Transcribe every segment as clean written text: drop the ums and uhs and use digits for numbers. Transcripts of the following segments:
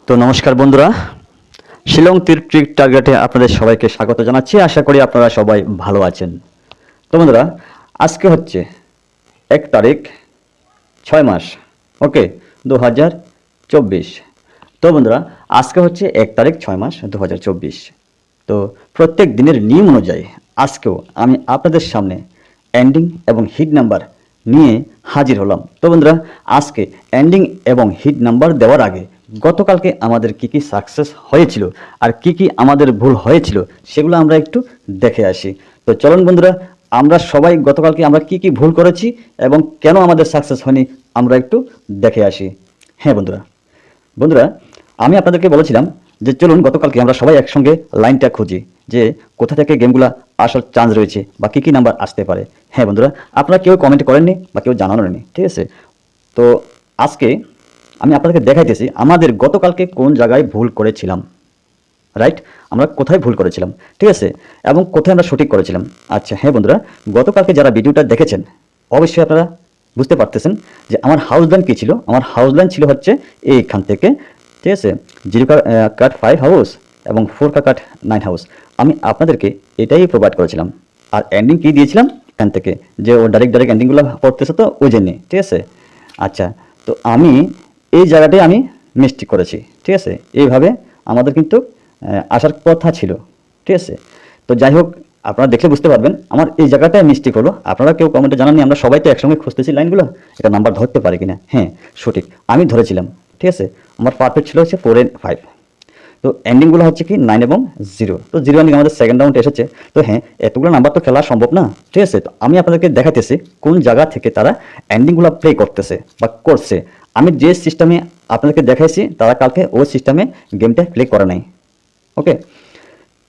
তো নমস্কার বন্ধুরা, শিলং তীর ট্রিক টার্গেটে আপনাদের সবাইকে স্বাগত জানাচ্ছি। আশা করি আপনারা সবাই ভালো আছেন। তো বন্ধুরা, আজকে হচ্ছে 1 তারিখ 6 মাস, ওকে, 2024। তো বন্ধুরা, আজকে হচ্ছে 1 তারিখ 6 মাস 2024। তো প্রত্যেক দিনের নিয়ম অনুযায়ী আজকেও আমি আপনাদের সামনে এন্ডিং এবং হিট নাম্বার নিয়ে হাজির হলাম। তো বন্ধুরা, আজকে এন্ডিং এবং হিট নাম্বার দেওয়ার আগে গতকালকে আমাদের কি কি সাকসেস হয়েছিল আর কি কি আমাদের ভুল হয়েছিল সেগুলো আমরা একটু দেখে আসি। তো চলুন বন্ধুরা, আমরা সবাই গতকালকে আমরা কি কি ভুল করেছি এবং কেন আমাদের সাকসেস হয়নি আমরা একটু দেখে আসি। হ্যাঁ বন্ধুরা, বন্ধুরা আমি আপনাদেরকে বলেছিলাম যে চলুন গতকালকে আমরা সবাই একসঙ্গে লাইনটা খুঁজি যে কোথা থেকে গেমগুলো আসার চান্স রয়েছে বা কী কী নাম্বার আসতে পারে। হ্যাঁ বন্ধুরা, আপনারা কেউ কমেন্ট করেননি বা কেউ জানানোনি, ঠিক আছে। তো আজকে আমি আপনাদেরকে দেখাইতেছি আমাদের গতকালকে কোন জায়গায় ভুল করেছিলাম, রাইট, আমরা কোথায় ভুল করেছিলাম, ঠিক আছে, এবং কোথায় আমরা সঠিক করেছিলাম। আচ্ছা হ্যাঁ বন্ধুরা, গতকালকে যারা ভিডিওটা দেখেছেন অবশ্যই আপনারা বুঝতে পারতেছেন যে আমার হাউস লাইন কী ছিল। আমার হাউস লাইন ছিল হচ্ছে এইখান থেকে, ঠিক আছে, 0 কাট 5 হাউস এবং 4 কাট 9 হাউস। আমি আপনাদেরকে এটাই প্রোভাইড করেছিলাম। আর এন্ডিং কী দিয়েছিলাম এখান থেকে, যে ও ডাইরেক্ট এন্ডিংগুলো পড়তেছে তো ওই জন্যে, ঠিক আছে। আচ্ছা, তো আমি এই জায়গাটাই আমি মিস্টেক করেছি, ঠিক আছে। এইভাবে আমাদের কিন্তু আসার কথা ছিল, ঠিক আছে। তো যাই হোক, আপনারা দেখলে বুঝতে পারবেন আমার এই জায়গাটায় মিস্টেক হলো। আপনারা কেউ কমেন্টে জানাননি, আমরা সবাই তো একসঙ্গে খুঁজতেছি লাইনগুলো, এটা নাম্বার ধরতে পারে কিনা। হ্যাঁ সঠিক, আমি ধরেছিলাম, ঠিক আছে। আমার পারফেক্ট ছিল হচ্ছে 4 and 5। তো এন্ডিংগুলো হচ্ছে কি 9 এবং 0। তো 0 এন্ডিং আমাদের সেকেন্ড রাউন্ড এসেছে। তো হ্যাঁ, এতগুলো নাম্বার তো খেলা সম্ভব না, ঠিক আছে। তো আমি আপনাদেরকে দেখাইতেছি কোন জায়গা থেকে তারা এন্ডিংগুলো প্লে করতেছে বা করছে। আমি যে সিস্টেমে আপনাদেরকে দেখাইছি তারা কালকে ওই সিস্টেমে গেমটা প্লে করে নাই, ওকে।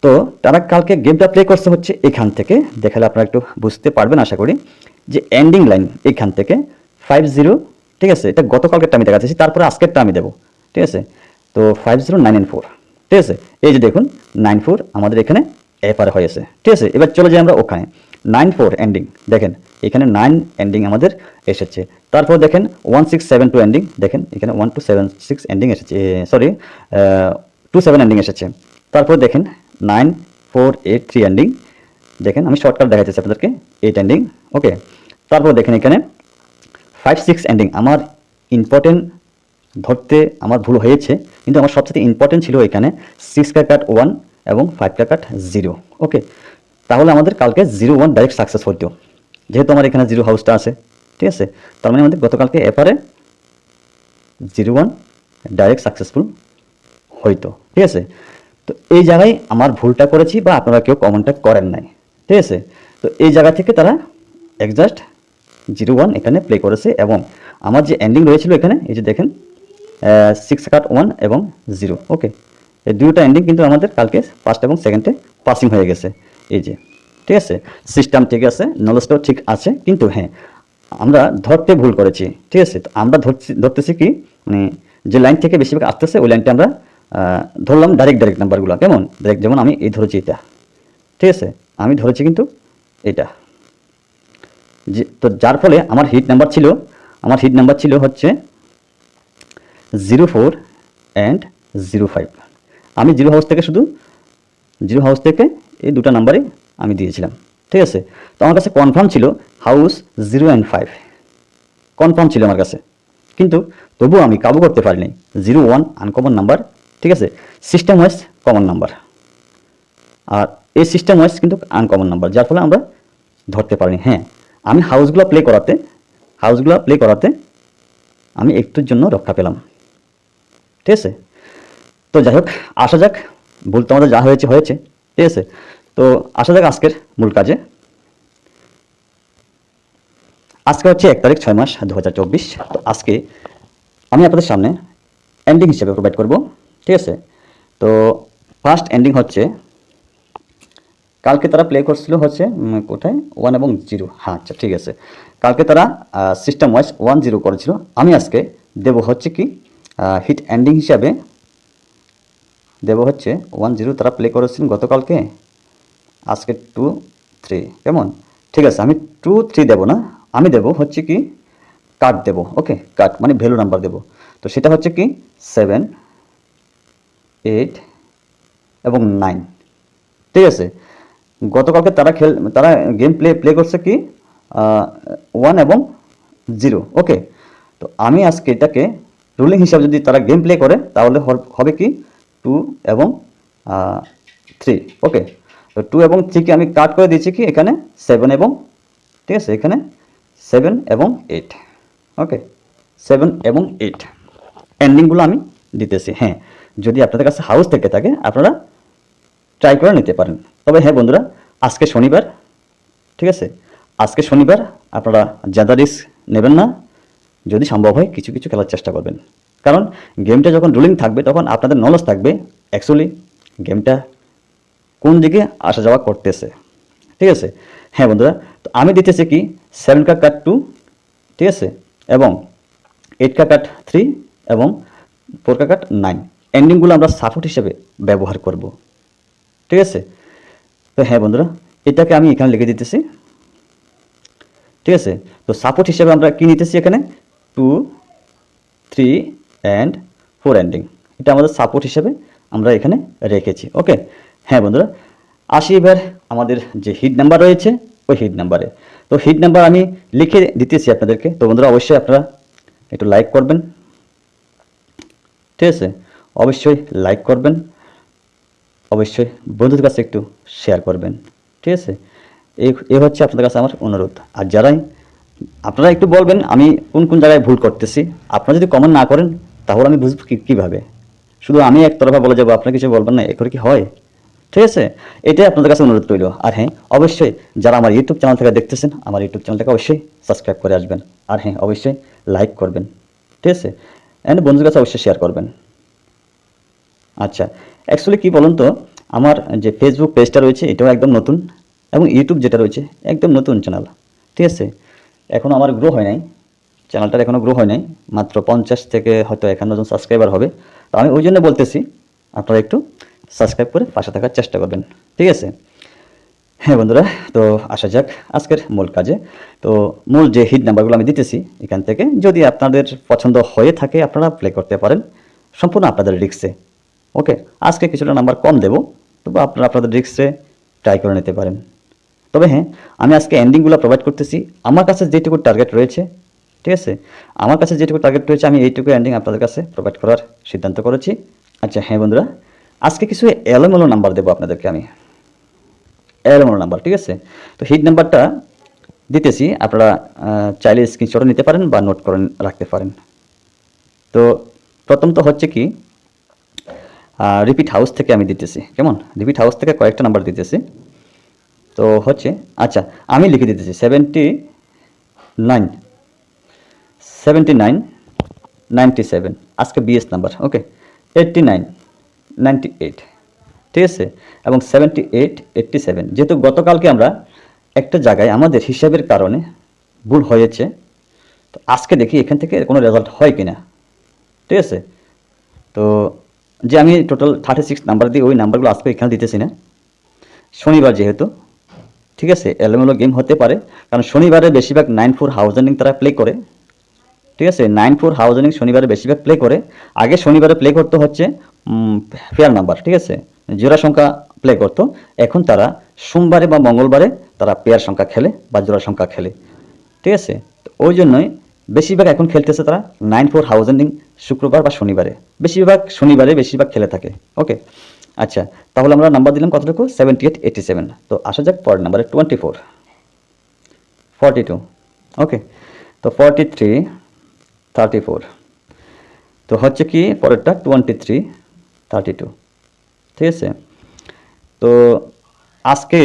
তো তারা কালকে গেমটা প্লে করছে হচ্ছে এখান থেকে, দেখালে আপনারা একটু বুঝতে পারবেন আশা করি, যে এন্ডিং লাইন এখান থেকে 5-0, ঠিক আছে। এটা গতকালকেরটা আমি দেখাচ্ছি, তারপরে আজকেরটা আমি দেবো, ঠিক আছে। তো 5-0, 9 and 4, ঠিক আছে। এই যে দেখুন 9-4 আমাদের এখানে এপারে হয়েছে, ঠিক আছে। এবার চলে যাই আমরা ওখানে 9-4 এন্ডিং, দেখেন এখানে 9 এন্ডিং আমাদের এসেছে। তারপর দেখেন 1672 এন্ডিং, দেখেন এখানে 1276 এন্ডিং এসেছে, সরি 27 এন্ডিং এসেছে। তারপর দেখেন 9483 এন্ডিং, দেখেন আমি শর্টকাট দেখাচ্ছি আপনাদেরকে, 8 এন্ডিং, ওকে। তারপর দেখেন এখানে 56 এন্ডিং, আমার ইম্পর্টেন্ট ধরতে আমার ভুল হয়েছে, কিন্তু আমার সবচেয়ে ইম্পর্টেন্ট ছিল এখানে 6 কাট 1 এবং 5 কাট 0, ওকে। তাহলে আমাদের কালকে 0-1 ডাইরেক্ট সাকসেস হতো, যেহেতু আমার এখানে 0 হাউসটা আছে, ঠিক আছে। তার মানে আমাদের গতকালকে এপারে 0-1 ডাইরেক্ট সাকসেসফুল হইতো, ঠিক আছে। তো এই জায়গায় আমার ভুলটা করেছি বা আপনারা কেউ কমেন্টটা করেন নাই, ঠিক আছে। তো এই জায়গা থেকে তারা একজাস্ট 0-1 এখানে প্লে করেছে এবং আমার যে এন্ডিং রয়েছিল এখানে, এই যে দেখেন 6 কাট 1 এবং 0, ওকে। এই দুটো এন্ডিং কিন্তু আমাদের কালকে ফার্স্ট এবং সেকেন্ডে পাসিং হয়ে গেছে, এই যে, ঠিক আছে। সিস্টেম ঠিক আছে, নলেজটাও ঠিক আছে, কিন্তু হ্যাঁ আমরা ধরতে ভুল করেছি, ঠিক আছে। তো আমরা ধরতেছি কি, মানে যে লাইন থেকে বেশিরভাগ আসতেছে ওই লাইনটা আমরা ধরলাম ডাইরেক্ট নাম্বারগুলো, কেমন ডাইরেক্ট, যেমন আমি এই ধরেছি এটা, ঠিক আছে, আমি ধরেছি কিন্তু এটা, যে তো যার ফলে আমার হিট নাম্বার ছিল হচ্ছে 04 অ্যান্ড 05। আমি 0 হাউস থেকে এই দুটো নাম্বারই আমি দিয়েছিলাম, ঠিক আছে। তো আমার কাছে কনফার্ম ছিল হাউস 0 and 5, কনফার্ম ছিল আমার কাছে, কিন্তু তবুও আমি কাবু করতে পারিনি। 0-1 আনকমন নাম্বার, ঠিক আছে, সিস্টেম ওয়াইজ কমন নাম্বার, আর এই সিস্টেম ওয়াইজ কিন্তু আনকমন নাম্বার, যার ফলে আমরা ধরতে পারিনি। হ্যাঁ, আমি হাউসগুলো প্লে করাতে আমি একটুর জন্য রক্ষা পেলাম, ঠিক আছে। তো যাই হোক, আসা যাক, ভুল তো আমাদের যা হয়েছে, ঠিক আছে। তো আসা যাক আজকের মূল কাজে। আজকে হচ্ছে 1 তারিখ 6 মাস 2024। তো আজকে আমি আপনাদের সামনে এন্ডিং হিসেবে প্রোভাইড করব, ঠিক আছে। তো ফার্স্ট এন্ডিং হচ্ছে কালকে তারা প্লে করছিল হচ্ছে কোথায় 1 এবং 0, হ্যাঁ আচ্ছা ঠিক আছে। কালকে তারা সিস্টেম ওয়াইজ 1-0 করেছিল। আমি আজকে দেব হচ্ছে কি হিট এন্ডিং হিসাবে দেব হচ্ছে 1-0 তারা প্লে করেছিলেন গতকালকে, আজকে 2-3, কেমন, ঠিক আছে। আমি 2-3 দেব না, আমি দেব হচ্ছে কি কাট দেব, ওকে, কাট মানে ভ্যালু নাম্বার দেব। তো সেটা হচ্ছে কি 7, 8 এবং 9, ঠিক আছে। গতকালকে তারা গেম প্লে করছে কি 1 এবং 0, ওকে। তো আমি আজকে এটাকে রুলিং হিসাবে যদি তারা গেম প্লে করে তাহলে হবে কি 2 এবং 3, ওকে। তো 2 এবং 3কে আমি কাট করে দিয়েছি কি এখানে 7 এবং, ঠিক আছে, এখানে 7 এবং 8, ওকে, 7 এবং 8 এন্ডিংগুলো আমি দিতেছি। হ্যাঁ, যদি আপনাদের কাছে হাউস থেকে থাকে আপনারা ট্রাই করে নিতে পারেন। তবে হ্যাঁ বন্ধুরা, আজকে শনিবার, ঠিক আছে, আজকে শনিবার আপনারা জ্যাদা রিস্ক নেবেন না। যদি সম্ভব হয় কিছু কিছু খেলার চেষ্টা করবেন, কারণ গেমটা যখন রুলিং থাকবে তখন আপনাদের নলেজ থাকবে অ্যাকচুয়ালি গেমটা কোন দিকে আসা যাওয়া করতেছে, ঠিক আছে। হ্যাঁ বন্ধুরা, তো আমি দিতেছি কি 7 কা কাট 2, ঠিক আছে, এবং 8 কা কাট 3 এবং 4 কা কাট 9 এন্ডিংগুলো আমরা সাপোর্ট হিসেবে ব্যবহার করব, ঠিক আছে। তো হ্যাঁ বন্ধুরা, এটাকে আমি এখানে লিখে দিতেছি, ঠিক আছে। তো সাপোর্ট হিসেবে আমরা কি নিতেছি এখানে 2, 3 অ্যান্ড 4 এন্ডিং, এটা আমাদের সাপোর্ট হিসেবে আমরা এখানে রেখেছি, ওকে। হ্যাঁ বন্ধুরা, আসি এবার আমাদের যে হিট নাম্বার রয়েছে ওই হিট নাম্বারে। তো হিট নাম্বার আমি লিখে দিতেছি আপনাদেরকে। তো বন্ধুরা অবশ্যই আপনারা একটু লাইক করবেন, ঠিক আছে, অবশ্যই লাইক করবেন, অবশ্যই বন্ধুদের কাছে একটু শেয়ার করবেন, ঠিক আছে। এই হচ্ছে আপনাদের কাছে আমার অনুরোধ। আর যারাই আপনারা একটু বলবেন আমি কোন কোন জায়গায় ভুল করতেছি। আপনারা যদি কমেন্ট না করেন তাহলে আমি বুঝবো কীভাবে। শুধু আমি একতরফা বলে যাবো, আপনারা কিছু বলবেন না, এ করে কি হয়? ঠিক আছে, এটাই আপনাদের কাছে অনুরোধ রইল। আর হ্যাঁ, অবশ্যই যারা আমার ইউটিউব চ্যানেল থেকে দেখতেছেন আমার ইউটিউব চ্যানেলটাকে অবশ্যই সাবস্ক্রাইব করে আসবেন। আর হ্যাঁ, অবশ্যই লাইক করবেন, ঠিক আছে, অ্যান্ড বন্ধুদের কাছে অবশ্যই শেয়ার করবেন। আচ্ছা, অ্যাকচুয়ালি কী বলুন তো, আমার যে ফেসবুক পেজটা রয়েছে এটাও একদম নতুন, এবং ইউটিউব যেটা রয়েছে একদম নতুন চ্যানেল, ঠিক আছে। এখনও আমার গ্রো হয় নাই, চ্যানেলটার এখনও গ্রো হয় নাই, মাত্র 50 থেকে হয়তো 51 জন সাবস্ক্রাইবার হবে। তো আমি ওই জন্য বলতেছি আপনারা একটু সাবস্ক্রাইব করে পাশে থাকার চেষ্টা করবেন, ঠিক আছে। হ্যাঁ বন্ধুরা, তো আসা যাক আজকের মূল কাজে। তো মূল যে হিট নাম্বারগুলো আমি দিতেছি এখান থেকে যদি আপনাদের পছন্দ হয়ে থাকে আপনারা প্লে করতে পারেন, সম্পূর্ণ আপনাদের রিস্কে, ওকে। আজকে কিছুটা নাম্বার কম দেবো, তবু আপনারা আপনাদের রিস্কে ট্রাই করে নিতে পারেন। তবে হ্যাঁ, আমি আজকে এন্ডিংগুলো প্রোভাইড করতেছি আমার কাছে যেটুকু টার্গেট রয়েছে, ঠিক আছে, আমার কাছে যেটুকু টার্গেট রয়েছে আমি এইটুকু এন্ডিং আপনাদের কাছে প্রোভাইড করার সিদ্ধান্ত করেছি। আচ্ছা হ্যাঁ বন্ধুরা, আজকে কিছু এলোমেলো নাম্বার দেবো আপনাদেরকে আমি, এলোমেলো নাম্বার, ঠিক আছে। তো হিট নাম্বারটা দিতেছি, আপনারা চাইলে স্ক্রিনশটও নিতে পারেন বা নোট করে রাখতে পারেন। তো প্রথম তো হচ্ছে কি রিপিট হাউস থেকে আমি দিতেছি, কেমন, রিপিট হাউস থেকে কয়েকটা নাম্বার দিতেছি। তো হচ্ছে, আচ্ছা আমি লিখে দিতেছি 79, 79, 97 আজকে বিএস নাম্বার, ওকে, 89, 98, ঠিক আছে, এবং 78, 87। যেহেতু গতকালকে আমরা একটা জায়গায় আমাদের হিসাবের কারণে ভুল হয়েছে, তো আজকে দেখি এখান থেকে কোনো রেজাল্ট হয় কি না, ঠিক আছে। তো যে আমি টোটাল 36 নাম্বার দিই ওই নাম্বারগুলো আজকে এখানে দিতেছি না, শনিবার যেহেতু, ঠিক আছে, এলোমেলো গেম হতে পারে, কারণ শনিবারে বেশিরভাগ 9-4 হাউজিং তারা প্লে করে, ঠিক আছে, 9-4 হাউজিং শনিবারে বেশিরভাগ প্লে করে। আগে শনিবারে প্লে করতে হচ্ছে ফেয়ার নাম্বার, ঠিক আছে, জোড়া সংখ্যা প্লে করতো। এখন তারা সোমবারে বা মঙ্গলবারে তারা পেয়ার সংখ্যা খেলে বা জোড়া সংখ্যা খেলে, ঠিক আছে। তো ওই জন্যই বেশিরভাগ এখন খেলতেছে তারা 9-4 হাউজিং শুক্রবার বা শনিবারে, বেশিরভাগ শনিবারে বেশিরভাগ খেলে থাকে, ওকে। আচ্ছা, তাহলে আমরা নাম্বার দিলাম কতটুকু 78, 87। তো আসা যাক পরের নাম্বারে 24, 42, ওকে। তো 43, 34, তো হচ্ছে কি পরেরটা 23, 32, ঠিক আছে। তো আজকে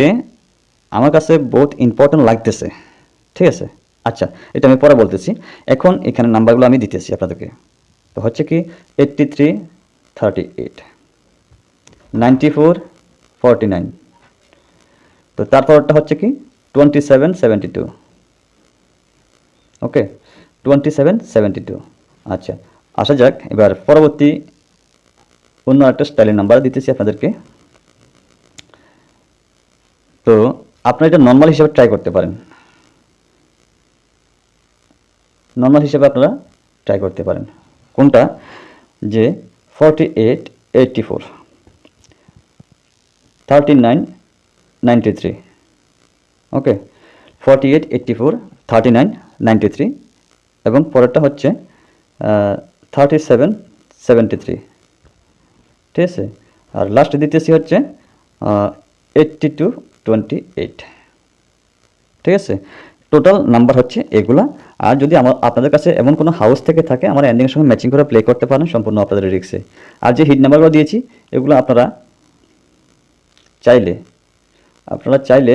আমার কাছে বহুত ইম্পর্টেন্ট লাগতেছে, ঠিক আছে। আচ্ছা, এটা আমি পরে বলতেছি, এখন এখানে নাম্বারগুলো আমি দিতেছি আপনাদেরকে। তো হচ্ছে কি 83, 38, 94, 49, তো তারপরটা হচ্ছে কি 27, 72, ওকে, 27, 72। আচ্ছা, আসা যাক এবার পরবর্তী অন্য একটা স্টাইলের নাম্বার দিতেছি আপনাদেরকে। তো আপনারা এটা নর্মাল হিসাবে ট্রাই করতে পারেন, নর্মাল হিসাবে আপনারা ট্রাই করতে পারেন। কোনটা, যে 48, 84, 39, 93, ওকে, 48, 84, 39, 93 এবং পরেরটা হচ্ছে 37, 73, ঠিক আছে। আর লাস্ট দিতেছি হচ্ছে 82, 28, ঠিক আছে। টোটাল নাম্বার হচ্ছে এগুলা। আর যদি আপনাদের কাছে এমন কোনো হাউস থেকে থাকে আমার এন্ডিংয়ের সঙ্গে ম্যাচিং করে প্লে করতে পারেন, সম্পূর্ণ আপনাদের রিক্সে। আর যে হিট নাম্বারগুলো দিয়েছি এগুলো আপনারা চাইলে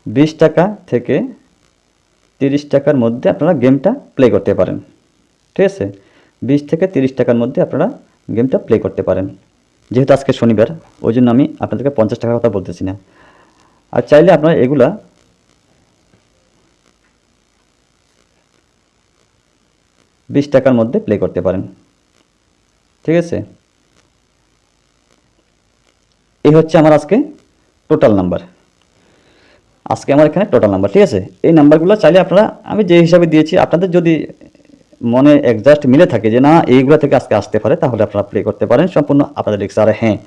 20 টাকা থেকে 30 টাকার মধ্যে আপনারা গেমটা প্লে করতে পারেন, ঠিক আছে। 20 থেকে 30 টাকার মধ্যে আপনারা গেমটা প্লে করতে পারেন। যেহেতু আজকে শনিবার ওই জন্য আমি আপনাদেরকে 50 টাকার কথা বলতেছি না। আর চাইলে আপনারা এগুলা 20 টাকার মধ্যে প্লে করতে পারেন, ঠিক আছে। এই হচ্ছে আমার আজকে টোটাল নাম্বার, আমার এখানে টোটাল নাম্বার, ঠিক আছে। এই নাম্বারগুলো চাইলে আপনারা আমি যে হিসাবে দিয়েছি আপনাদের যদি মনে অ্যাডজাস্ট মিলে থাকে যে না এইগুলো থেকে আজকে আসতে পারে তাহলে আপনারা প্লে করতে পারেন, সম্পূর্ণ আপনাদের রিস্ক। আর হ্যাঁ,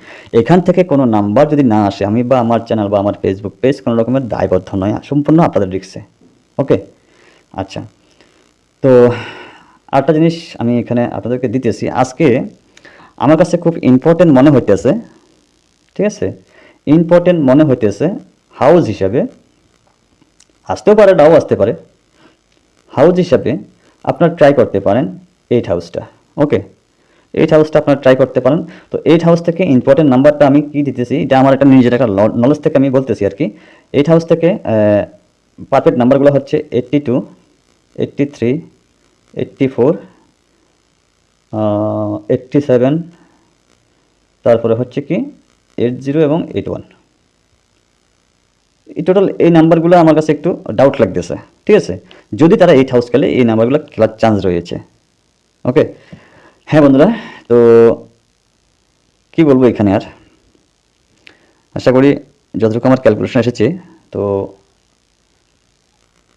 এখান থেকে কোনো নাম্বার যদি না আসে আমি বা আমার চ্যানেল বা আমার ফেসবুক পেজ কোনো রকমের দায়বদ্ধ নয়, সম্পূর্ণ আপনাদের রিস্কে, ওকে। আচ্ছা, তো আরেকটা জিনিস আমি এখানে আপনাদেরকে দিতেছি, আজকে আমার কাছে খুব ইম্পর্টেন্ট মনে হইতেছে, ঠিক আছে। ইম্পর্টেন্ট মনে হইতেছে হাউস হিসাবে, আসতেও পারে নাও আসতে পারে। হাউস হিসাবে আপনার ট্রাই করতে পারেন 8 হাউসটা, ওকে। 8 হাউসটা আপনার ট্রাই করতে পারেন। তো 8 হাউস থেকে ইম্পর্টেন্ট নাম্বারটা আমি কি দিতেছি, এটা আমার একটা নিজের একটা নলেজ থেকে আমি বলতেছি আর কি। 8 হাউস থেকে পারফেক্ট নাম্বারগুলো হচ্ছে 82, 83, 84, 87, তারপরে হচ্ছে কি 80 এবং 81। এই টোটাল এই নাম্বারগুলো আমার কাছে একটু ডাউট লাগতেছে, ঠিক আছে। যদি তারা 8 হাউস খেলে এই নাম্বারগুলো খেলার চান্স রয়েছে, ওকে। হ্যাঁ বন্ধুরা, তো কি বলবো এখানে আর, আশা করি যতটুকু আমার ক্যালকুলেশন এসেছে তো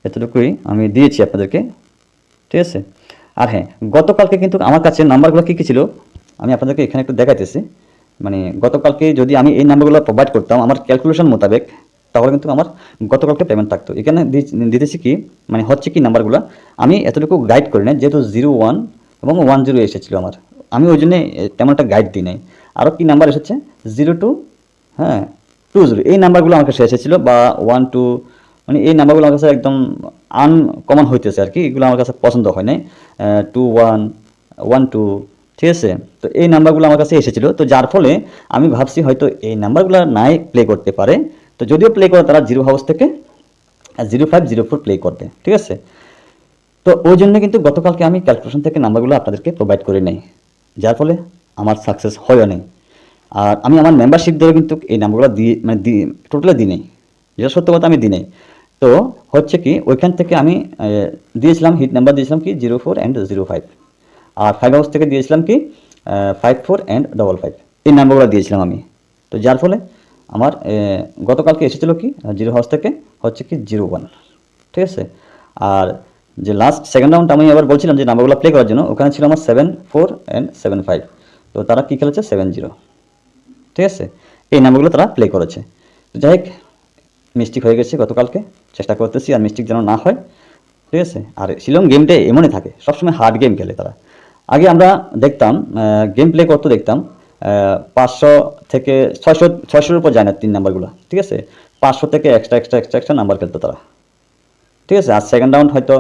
এতটুকুই আমি দিয়েছি আপনাদেরকে, ঠিক আছে। আর হ্যাঁ, গতকালকে কিন্তু আমার কাছে নাম্বারগুলো কী কী ছিল আমি আপনাদেরকে এখানে একটু দেখাইতেছি। মানে গতকালকে যদি আমি এই নাম্বারগুলো প্রোভাইড করতাম আমার ক্যালকুলেশন মোতাবেক তাহলে কিন্তু আমার গতকালকে পেমেন্ট থাকতো। এখানে দিতেছি কি মানে হচ্ছে কি নাম্বারগুলো আমি এতটুকু গাইড করি না, যেহেতু 01 এবং 10 এসেছিলো আমার, আমি ওই জন্যে তেমন একটা গাইড দিই নাই। আরও কি নাম্বার এসেছে 02, হ্যাঁ 20, এই নাম্বারগুলো আমার কাছে এসেছিলো, বা 12, মানে এই নাম্বারগুলো আমার কাছে একদম আনকমন হইতেছে আর কি, এগুলো আমার কাছে পছন্দ হয় নাই। 21, 12, ঠিক আছে। তো এই নাম্বারগুলো আমার কাছে এসেছিলো, তো যার ফলে আমি ভাবছি হয়তো এই নাম্বারগুলো নাই প্লে করতে পারে। তো যদিও প্লে করে তারা 0 হাউস থেকে 05, 04 প্লে করবে, ঠিক আছে। তো ওই জন্য কিন্তু গতকালকে আমি ক্যালকুলেশন থেকে নাম্বারগুলো আপনাদেরকে প্রোভাইড করে নেই, যার ফলে আমার সাকসেস হয় নেই। আর আমি আমার মেম্বারশিপ ধরে কিন্তু এই নাম্বারগুলো টোটালে দিই নেই, যেটা সত্য কথা আমি দিই নেই। তো হচ্ছে কি ওইখান থেকে আমি দিয়েছিলাম হিট নাম্বার দিয়েছিলাম কি 04 and 05, আর 5 হাউস থেকে দিয়েছিলাম কি 54 and 55, এই নাম্বারগুলো দিয়েছিলাম আমি। তো যার ফলে আমার গতকালকে এসেছিলো কি 0 হাউস থেকে হচ্ছে কি 01, ঠিক আছে। আর যে লাস্ট সেকেন্ড রাউন্ড আমি আবার বলছিলাম যে নাম্বারগুলো প্লে করার জন্য, ওখানে ছিল আমার 74 and 75, তো তারা কী খেলেছে 70, ঠিক আছে। এই নাম্বারগুলো তারা প্লে করেছে। তো যাই হোক, মিস্টেক হয়ে গেছে গতকালকে, চেষ্টা করতেছি আর মিস্টেক যেন না হয়, ঠিক আছে। আর শিলং গেমটা এমনই থাকে, সবসময় হার্ড গেম খেলে তারা। আগে আমরা দেখতাম গেম প্লে করতে দেখতাম 500 থেকে 600 উপর যায় না 3 নাম্বারগুলো, ঠিক আছে। 500 থেকে এক্সট্রা নাম্বার খেলতো তারা, ঠিক আছে। আর সেকেন্ড রাউন্ড হয়তো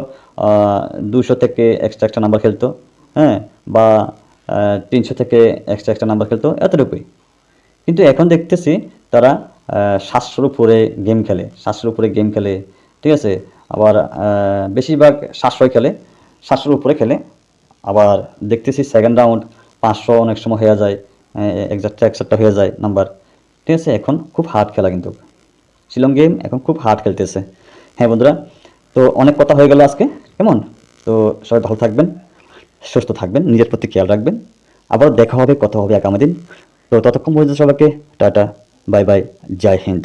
200 থেকে এক্সট্রা নাম্বার খেলতো, হ্যাঁ, বা 300 থেকে এক্সট্রা নাম্বার খেলতো, এতটুকুই। কিন্তু এখন দেখতেছি তারা 700-র উপরে গেম খেলে, ঠিক আছে। আবার বেশিরভাগ 700 খেলে, 700-র উপরে খেলে। আবার দেখতেছি সেকেন্ড রাউন্ড 500 অনেক সময় হয়ে যায়, একসাথে হয়ে যায় নাম্বার, ঠিক আছে। এখন খুব হার্ড খেলা, কিন্তু শিলং গেম এখন খুব হার্ড খেলতেছে। হ্যাঁ বন্ধুরা, তো অনেক কথা হয়ে গেল আজকে, কেমন? তো সবাই ভালো থাকবেন, সুস্থ থাকবেন, নিজের প্রতি খেয়াল রাখবেন। আবার দেখা হবে, কথা হবে আগামী দিন। তো ততক্ষণ পর্যন্ত সবাইকে টাটা, বাই বাই, জয় হিন্দ।